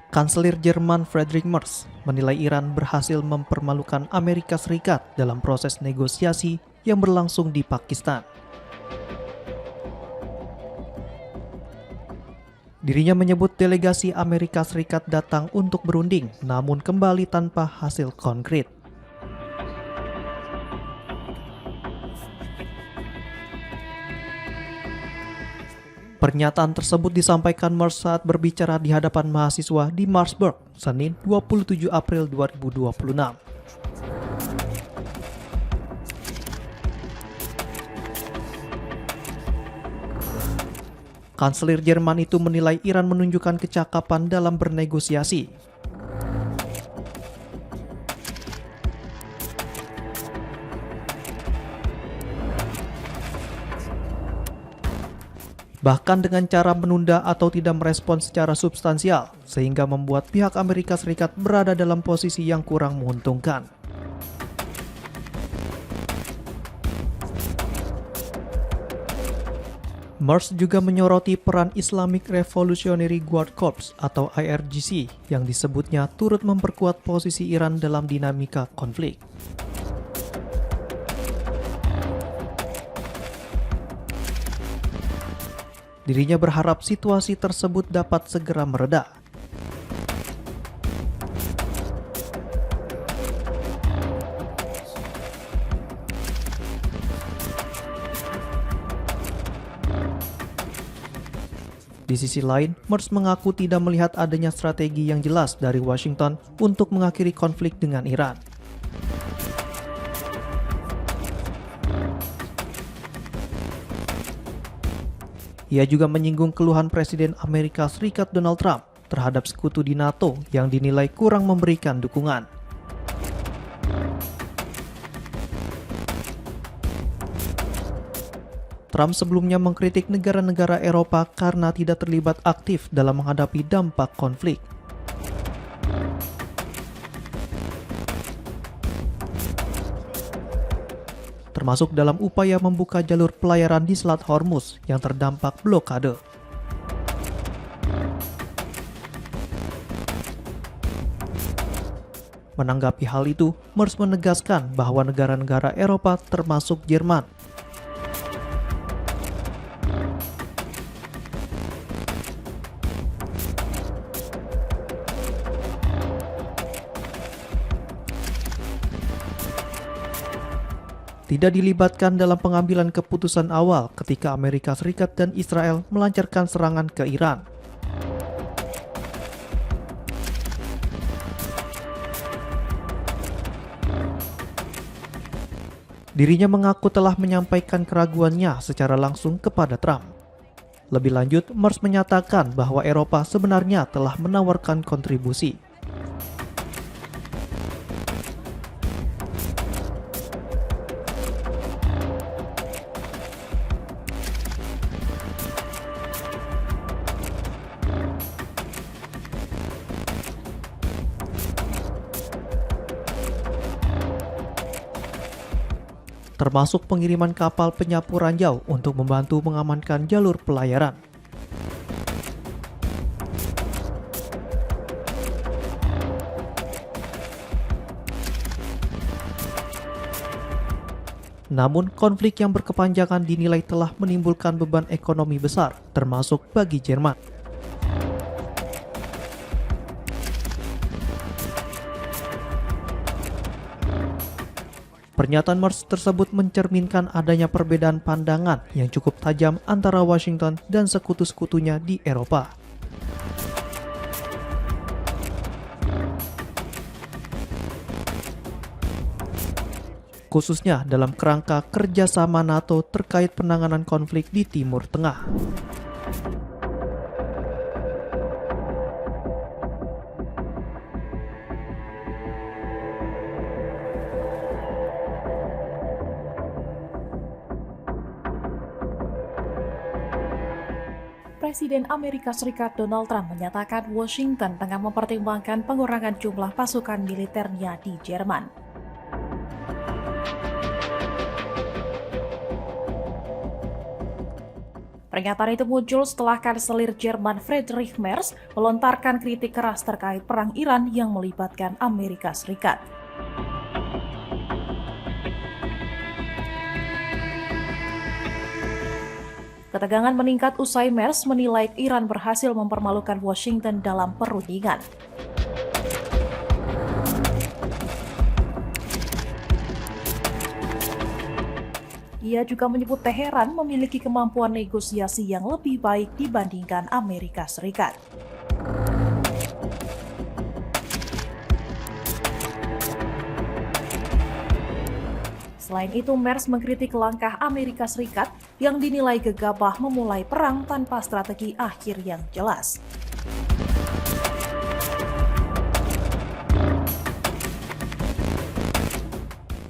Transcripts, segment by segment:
Kanselir Jerman Friedrich Merz menilai Iran berhasil mempermalukan Amerika Serikat dalam proses negosiasi yang berlangsung di Pakistan. Dirinya menyebut delegasi Amerika Serikat datang untuk berunding, namun kembali tanpa hasil konkret. Pernyataan tersebut disampaikan Merz saat berbicara di hadapan mahasiswa di Marsburg, Senin 27 April 2026. Kanselir Jerman itu menilai Iran menunjukkan kecakapan dalam bernegosiasi. Bahkan dengan cara menunda atau tidak merespons secara substansial, sehingga membuat pihak Amerika Serikat berada dalam posisi yang kurang menguntungkan. Merz juga menyoroti peran Islamic Revolutionary Guard Corps atau IRGC yang disebutnya turut memperkuat posisi Iran dalam dinamika konflik. Dirinya berharap situasi tersebut dapat segera mereda. Di sisi lain, Merz mengaku tidak melihat adanya strategi yang jelas dari Washington untuk mengakhiri konflik dengan Iran. Ia juga menyinggung keluhan Presiden Amerika Serikat Donald Trump terhadap sekutu di NATO yang dinilai kurang memberikan dukungan. Trump sebelumnya mengkritik negara-negara Eropa karena tidak terlibat aktif dalam menghadapi dampak konflik. Termasuk dalam upaya membuka jalur pelayaran di Selat Hormuz yang terdampak blokade. Menanggapi hal itu, Merz menegaskan bahwa negara-negara Eropa termasuk Jerman tidak dilibatkan dalam pengambilan keputusan awal ketika Amerika Serikat dan Israel melancarkan serangan ke Iran. Dirinya mengaku telah menyampaikan keraguannya secara langsung kepada Trump. Lebih lanjut, Merz menyatakan bahwa Eropa sebenarnya telah menawarkan kontribusi. Termasuk pengiriman kapal penyapu ranjau untuk membantu mengamankan jalur pelayaran. Namun, konflik yang berkepanjangan dinilai telah menimbulkan beban ekonomi besar, termasuk bagi Jerman. Pernyataan Merz tersebut mencerminkan adanya perbedaan pandangan yang cukup tajam antara Washington dan sekutu-sekutunya di Eropa. Khususnya dalam kerangka kerjasama NATO terkait penanganan konflik di Timur Tengah. Presiden Amerika Serikat Donald Trump menyatakan Washington tengah mempertimbangkan pengurangan jumlah pasukan militernya di Jerman. Pernyataan itu muncul setelah Kanselir Jerman Friedrich Merz melontarkan kritik keras terkait perang Iran yang melibatkan Amerika Serikat. Ketegangan meningkat usai Merz menilai Iran berhasil mempermalukan Washington dalam perundingan. Ia juga menyebut Teheran memiliki kemampuan negosiasi yang lebih baik dibandingkan Amerika Serikat. Selain itu, Merz mengkritik langkah Amerika Serikat yang dinilai gegabah memulai perang tanpa strategi akhir yang jelas.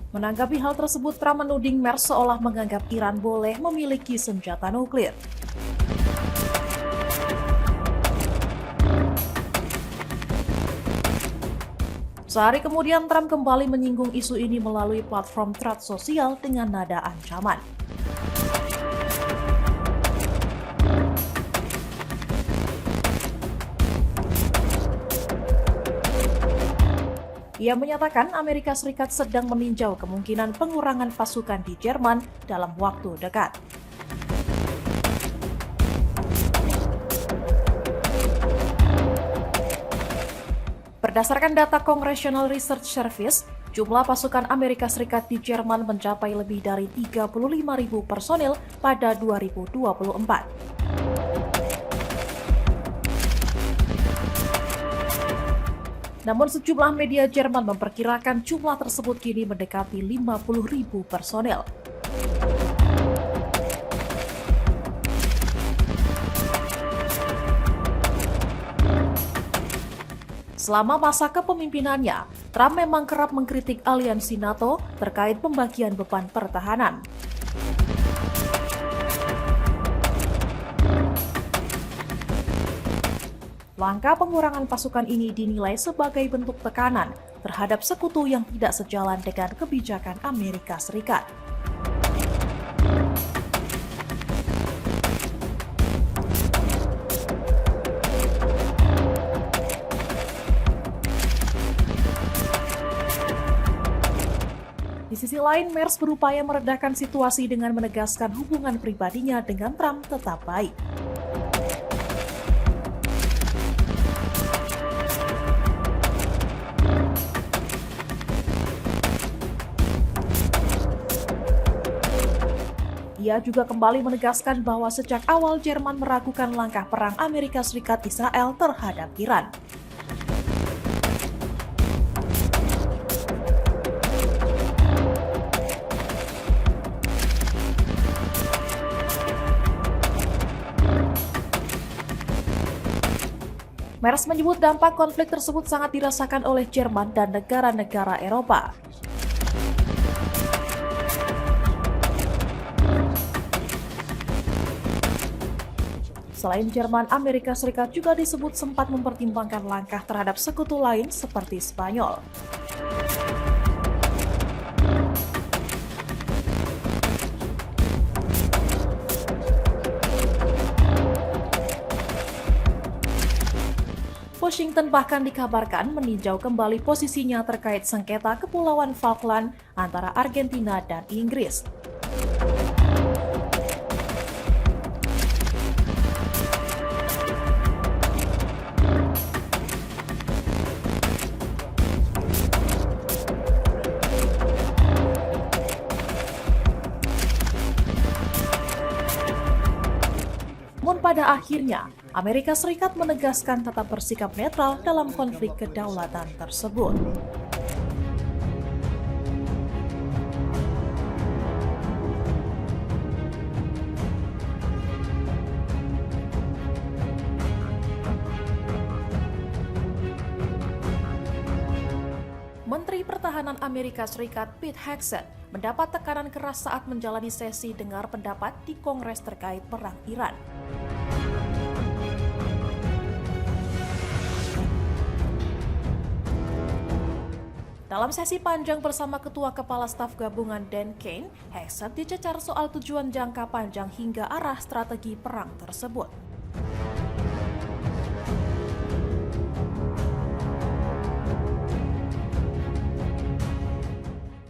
Menanggapi hal tersebut, Trump menuding Merz seolah menganggap Iran boleh memiliki senjata nuklir. Sehari kemudian, Trump kembali menyinggung isu ini melalui platform Truth Social dengan nada ancaman. Ia menyatakan Amerika Serikat sedang meninjau kemungkinan pengurangan pasukan di Jerman dalam waktu dekat. Berdasarkan data Congressional Research Service, jumlah pasukan Amerika Serikat di Jerman mencapai lebih dari 35.000 personil pada 2024. Namun sejumlah media Jerman memperkirakan jumlah tersebut kini mendekati 50.000 personel. Selama masa kepemimpinannya, Trump memang kerap mengkritik aliansi NATO terkait pembagian beban pertahanan. Langkah pengurangan pasukan ini dinilai sebagai bentuk tekanan terhadap sekutu yang tidak sejalan dengan kebijakan Amerika Serikat. Di sisi lain, Merz berupaya meredakan situasi dengan menegaskan hubungan pribadinya dengan Trump tetap baik. Ia juga kembali menegaskan bahwa sejak awal Jerman meragukan langkah perang Amerika Serikat Israel terhadap Iran. Merz menyebut dampak konflik tersebut sangat dirasakan oleh Jerman dan negara-negara Eropa. Selain Jerman, Amerika Serikat juga disebut sempat mempertimbangkan langkah terhadap sekutu lain seperti Spanyol. Washington bahkan dikabarkan meninjau kembali posisinya terkait sengketa Kepulauan Falkland antara Argentina dan Inggris. Namun pada akhirnya, Amerika Serikat menegaskan tetap bersikap netral dalam konflik kedaulatan tersebut. Menteri Pertahanan Amerika Serikat Pete Hegseth mendapat tekanan keras saat menjalani sesi dengar pendapat di Kongres terkait perang Iran. Dalam sesi panjang bersama Ketua Kepala Staf Gabungan Dan Kane, Hegseth dicecar soal tujuan jangka panjang hingga arah strategi perang tersebut.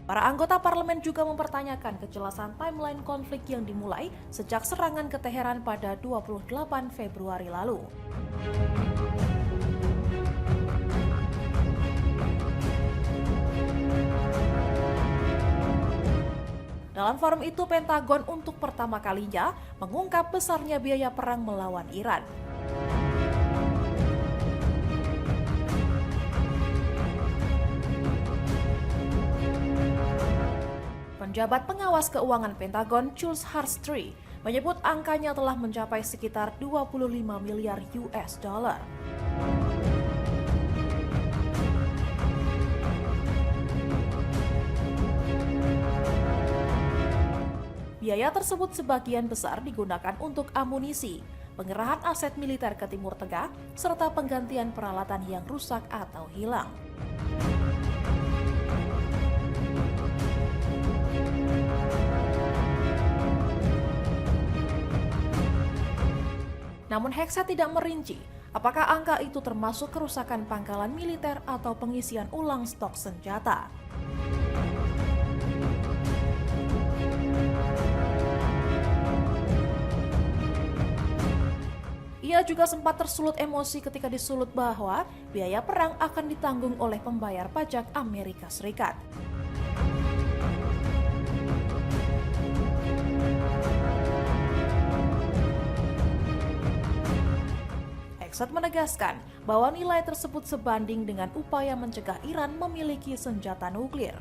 Para anggota parlemen juga mempertanyakan kejelasan timeline konflik yang dimulai sejak serangan ke Teheran pada 28 Februari lalu. Dalam forum itu, Pentagon untuk pertama kalinya mengungkap besarnya biaya perang melawan Iran. Penjabat pengawas keuangan Pentagon, Jules Hartstree, menyebut angkanya telah mencapai sekitar 25 miliar US dollar. Biaya tersebut sebagian besar digunakan untuk amunisi, pengerahan aset militer ke Timur Tengah, serta penggantian peralatan yang rusak atau hilang. Namun Hegseth tidak merinci apakah angka itu termasuk kerusakan pangkalan militer atau pengisian ulang stok senjata. Ia juga sempat tersulut emosi ketika disulut bahwa biaya perang akan ditanggung oleh pembayar pajak Amerika Serikat. Hegseth menegaskan bahwa nilai tersebut sebanding dengan upaya mencegah Iran memiliki senjata nuklir.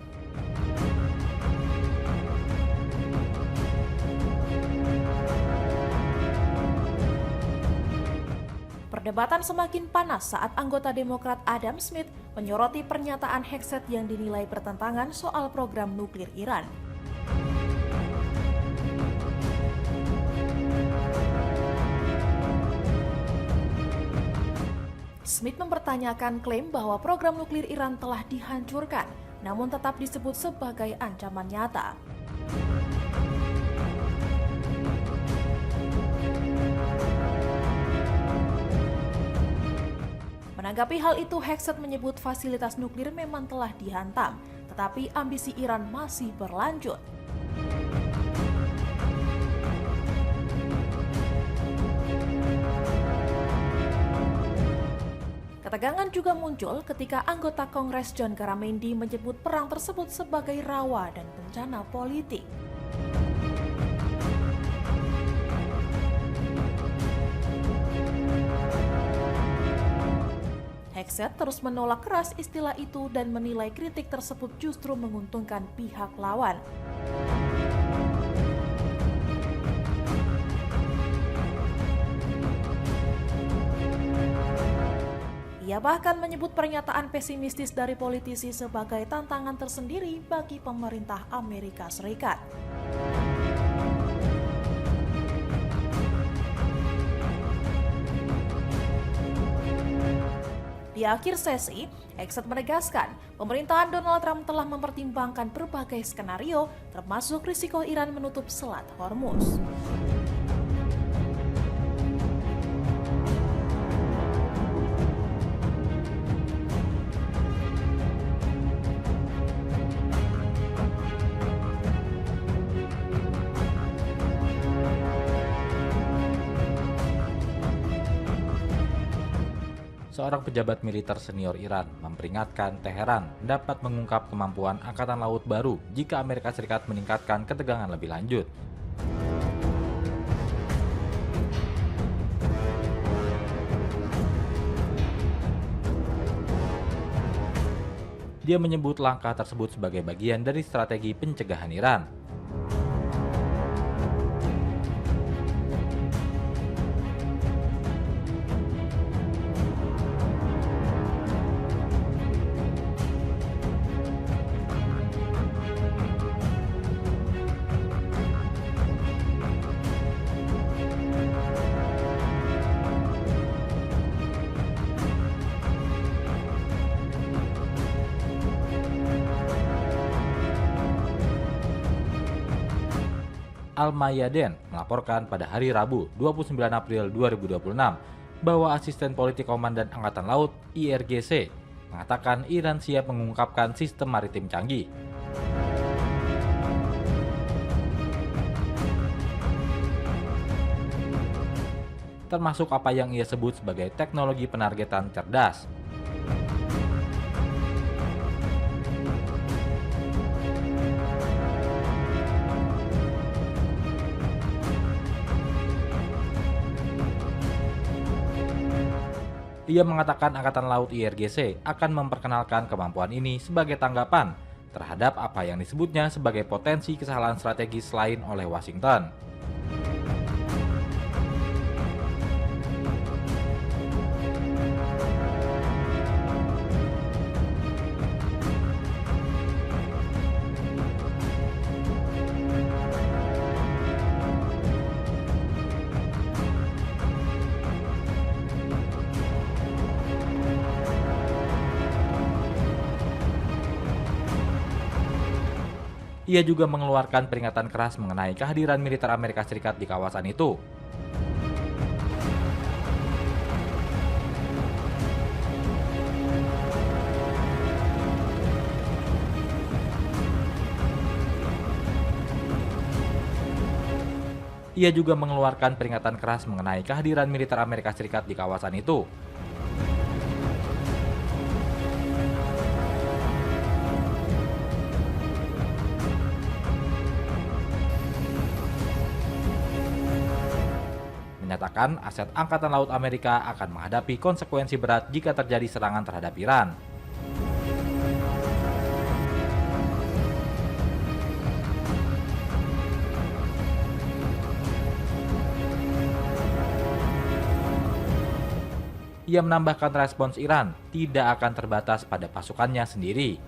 Perdebatan semakin panas saat anggota Demokrat Adam Smith menyoroti pernyataan Hegseth yang dinilai bertentangan soal program nuklir Iran. Smith mempertanyakan klaim bahwa program nuklir Iran telah dihancurkan, namun tetap disebut sebagai ancaman nyata. Menanggapi hal itu, Hegseth menyebut fasilitas nuklir memang telah dihantam, tetapi ambisi Iran masih berlanjut. Ketegangan juga muncul ketika anggota Kongres John Garamendi menyebut perang tersebut sebagai rawa dan bencana politik. Hegseth terus menolak keras istilah itu dan menilai kritik tersebut justru menguntungkan pihak lawan. Ia bahkan menyebut pernyataan pesimistis dari politisi sebagai tantangan tersendiri bagi pemerintah Amerika Serikat. Di akhir sesi, Hegseth menegaskan pemerintahan Donald Trump telah mempertimbangkan berbagai skenario, termasuk risiko Iran menutup Selat Hormuz. Seorang pejabat militer senior Iran memperingatkan Teheran dapat mengungkap kemampuan angkatan laut baru jika Amerika Serikat meningkatkan ketegangan lebih lanjut. Dia menyebut langkah tersebut sebagai bagian dari strategi pencegahan Iran. Al-Mayadeen melaporkan pada hari Rabu 29 April 2026 bahwa asisten politik Komandan Angkatan Laut IRGC mengatakan Iran siap mengungkapkan sistem maritim canggih. Termasuk apa yang ia sebut sebagai teknologi penargetan cerdas. Ia mengatakan Angkatan Laut IRGC akan memperkenalkan kemampuan ini sebagai tanggapan terhadap apa yang disebutnya sebagai potensi kesalahan strategis lain oleh Washington. Ia juga mengeluarkan peringatan keras mengenai kehadiran militer Amerika Serikat di kawasan itu. Ia juga mengeluarkan peringatan keras mengenai kehadiran militer Amerika Serikat di kawasan itu. Menyatakan aset Angkatan Laut Amerika akan menghadapi konsekuensi berat jika terjadi serangan terhadap Iran. Ia menambahkan respons Iran tidak akan terbatas pada pasukannya sendiri.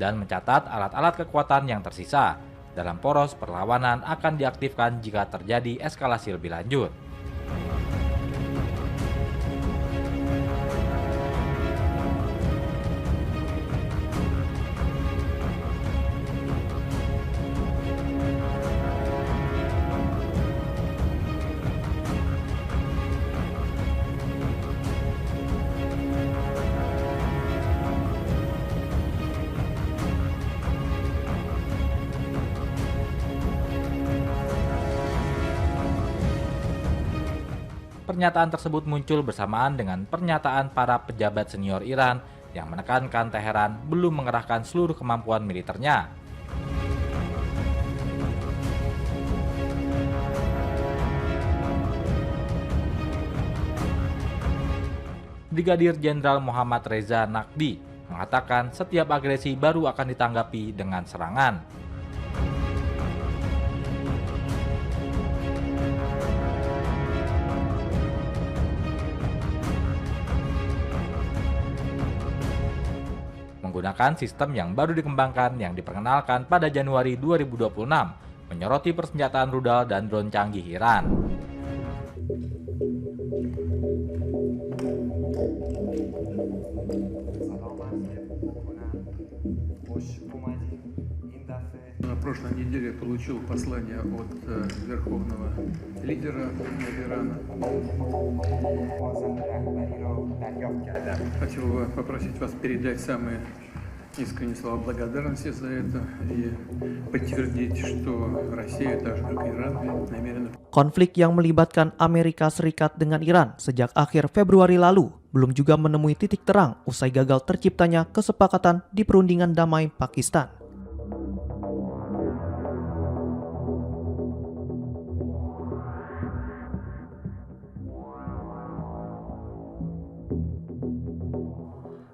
Dan mencatat alat-alat kekuatan yang tersisa dalam poros perlawanan akan diaktifkan jika terjadi eskalasi lebih lanjut. Pernyataan tersebut muncul bersamaan dengan pernyataan para pejabat senior Iran yang menekankan Teheran belum mengerahkan seluruh kemampuan militernya. Brigadir Jenderal Muhammad Reza Naqvi mengatakan setiap agresi baru akan ditanggapi dengan serangan. Menggunakan sistem yang baru dikembangkan yang diperkenalkan pada Januari 2026, menyoroti persenjataan rudal dan drone canggih Iran. На прошлой неделе получил послание от верховного лидера Ирана. Хотел бы попросить вас передать самые искренние слова благодарности за это и подтвердить, что Россия, так же как Иран, намерена. Konflik yang melibatkan Amerika Serikat dengan Iran sejak akhir Februari lalu belum juga menemui titik terang usai gagal terciptanya kesepakatan di perundingan damai Pakistan.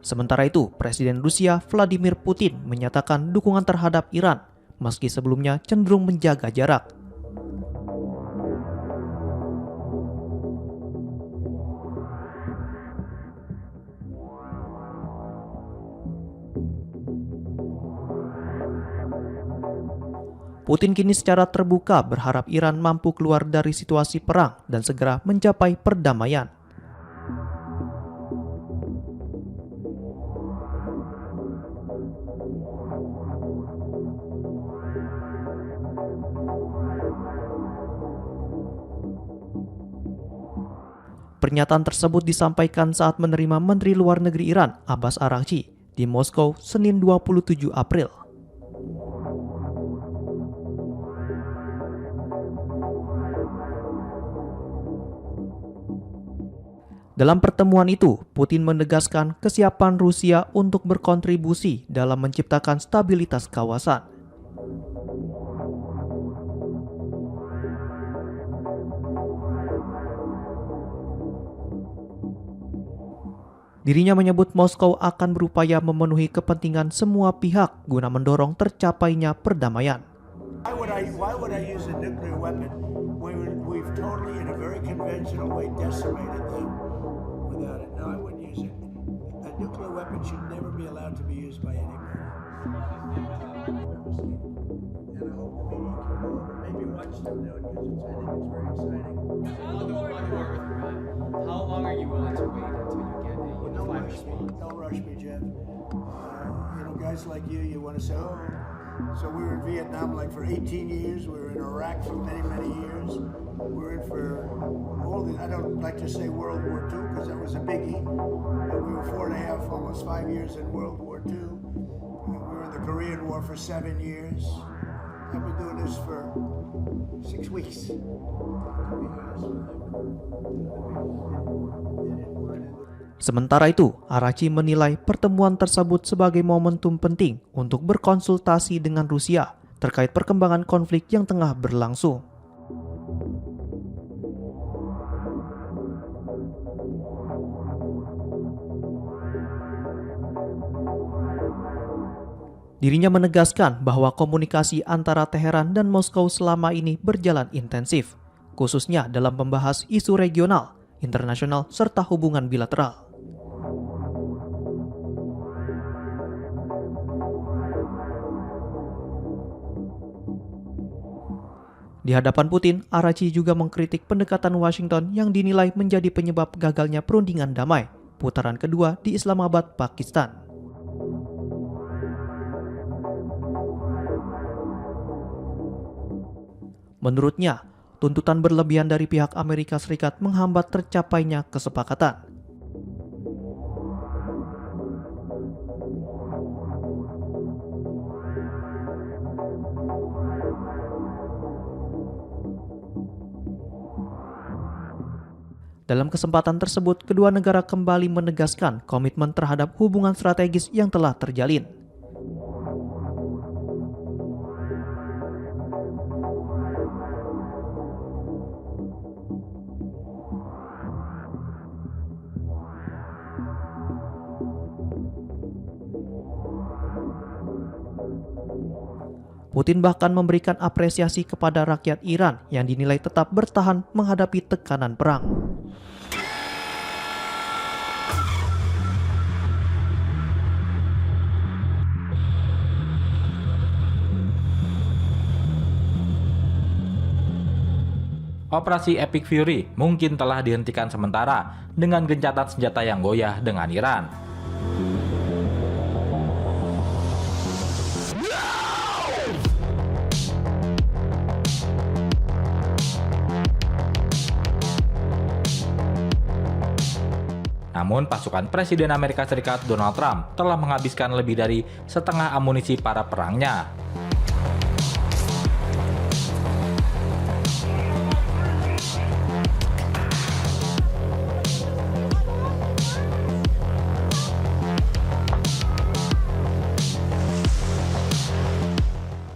Sementara itu, Presiden Rusia Vladimir Putin menyatakan dukungan terhadap Iran, meski sebelumnya cenderung menjaga jarak. Putin kini secara terbuka berharap Iran mampu keluar dari situasi perang dan segera mencapai perdamaian. Pernyataan tersebut disampaikan saat menerima Menteri Luar Negeri Iran, Abbas Araghchi, di Moskow, Senin 27 April. Dalam pertemuan itu, Putin menegaskan kesiapan Rusia untuk berkontribusi dalam menciptakan stabilitas kawasan. Dirinya menyebut Moskow akan berupaya memenuhi kepentingan semua pihak guna mendorong tercapainya perdamaian. Why would I use a nuclear weapon when we've totally, in a very conventional way, decimated them without it? No, I wouldn't use it. A nuclear weapon should never be allowed to be used by anybody. And I hope the media can go over, maybe watch them do it, because I think it's very exciting. How long are you willing to wait until you get a unified response? Don't rush me, Jeff. Guys like you want to say, oh, so we were in Vietnam like for 18 years, we were in Iraq for many, many years. We were in for all the, I don't like to say World War II because that was a biggie, but we were 4.5, almost 5 years in World War II. We were in the Korean War for 7 years. I've been doing this for 6 weeks. Sementara itu, Araghchi menilai pertemuan tersebut sebagai momentum penting untuk berkonsultasi dengan Rusia terkait perkembangan konflik yang tengah berlangsung. Dirinya menegaskan bahwa komunikasi antara Teheran dan Moskow selama ini berjalan intensif, khususnya dalam membahas isu regional, internasional, serta hubungan bilateral. Di hadapan Putin, Araghchi juga mengkritik pendekatan Washington yang dinilai menjadi penyebab gagalnya perundingan damai putaran kedua di Islamabad, Pakistan. Menurutnya, tuntutan berlebihan dari pihak Amerika Serikat menghambat tercapainya kesepakatan. Dalam kesempatan tersebut, kedua negara kembali menegaskan komitmen terhadap hubungan strategis yang telah terjalin. Putin bahkan memberikan apresiasi kepada rakyat Iran yang dinilai tetap bertahan menghadapi tekanan perang. Operasi Epic Fury mungkin telah dihentikan sementara dengan gencatan senjata yang goyah dengan Iran. Namun, pasukan Presiden Amerika Serikat Donald Trump telah menghabiskan lebih dari setengah amunisi para perangnya.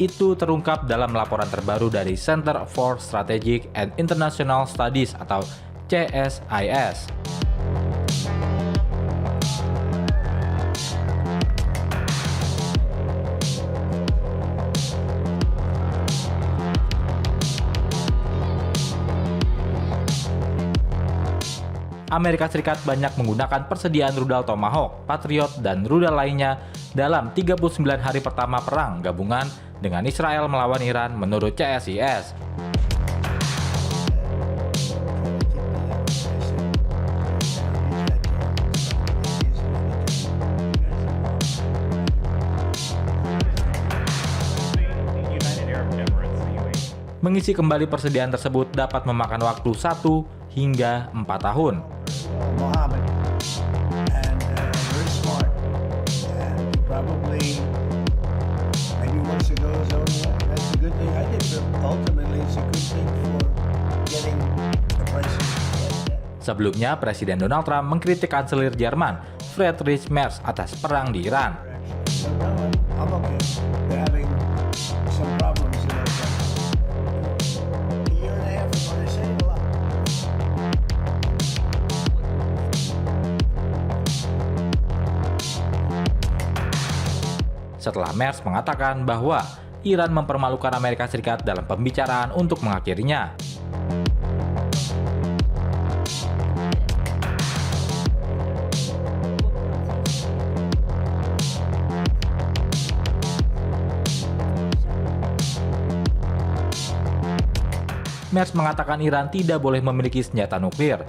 Itu terungkap dalam laporan terbaru dari Center for Strategic and International Studies atau CSIS. Amerika Serikat banyak menggunakan persediaan rudal Tomahawk, Patriot, dan rudal lainnya dalam 39 hari pertama perang gabungan dengan Israel melawan Iran menurut CSIS. Mengisi kembali persediaan tersebut dapat memakan waktu 1 hingga 4 tahun. Mohammed, and very smart, and probably maybe once ago, so that's a good thing. I think that ultimately it's a good thing for getting the prices. Sebelumnya, Presiden Donald Trump mengkritik kanselir Jerman Friedrich Merz atas perang di Iran. So no, I'm okay. They're having some problems, you know. But a year and a half ago, they're saying a lot. Setelah Merz mengatakan bahwa Iran mempermalukan Amerika Serikat dalam pembicaraan untuk mengakhirinya. Merz mengatakan Iran tidak boleh memiliki senjata nuklir.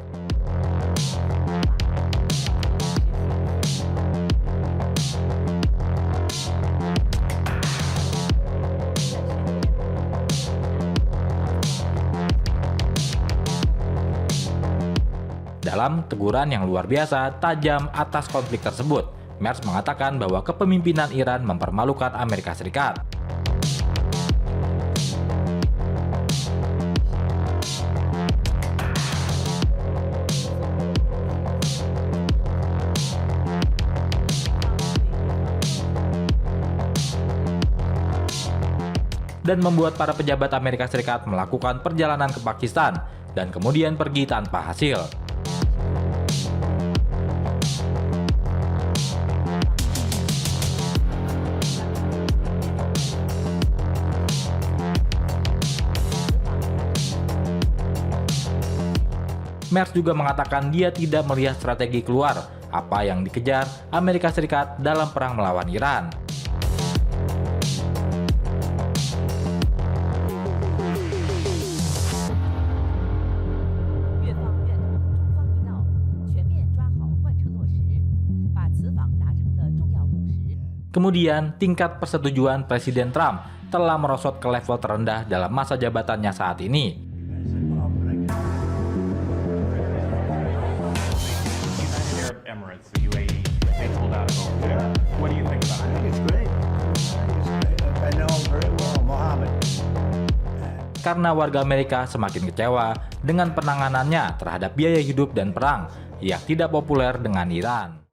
Dalam teguran yang luar biasa tajam atas konflik tersebut, Merz mengatakan bahwa kepemimpinan Iran mempermalukan Amerika Serikat. Dan membuat para pejabat Amerika Serikat melakukan perjalanan ke Pakistan dan kemudian pergi tanpa hasil. Merz juga mengatakan dia tidak melihat strategi keluar apa yang dikejar Amerika Serikat dalam perang melawan Iran. Kemudian, tingkat persetujuan Presiden Trump telah merosot ke level terendah dalam masa jabatannya saat ini. United Arab Emirates, the UAE, they pulled out of OPEC. What do you think about I it? think it's great. I know him very well, Mohammed. Karena warga Amerika semakin kecewa dengan penanganannya terhadap biaya hidup dan perang yang tidak populer dengan Iran.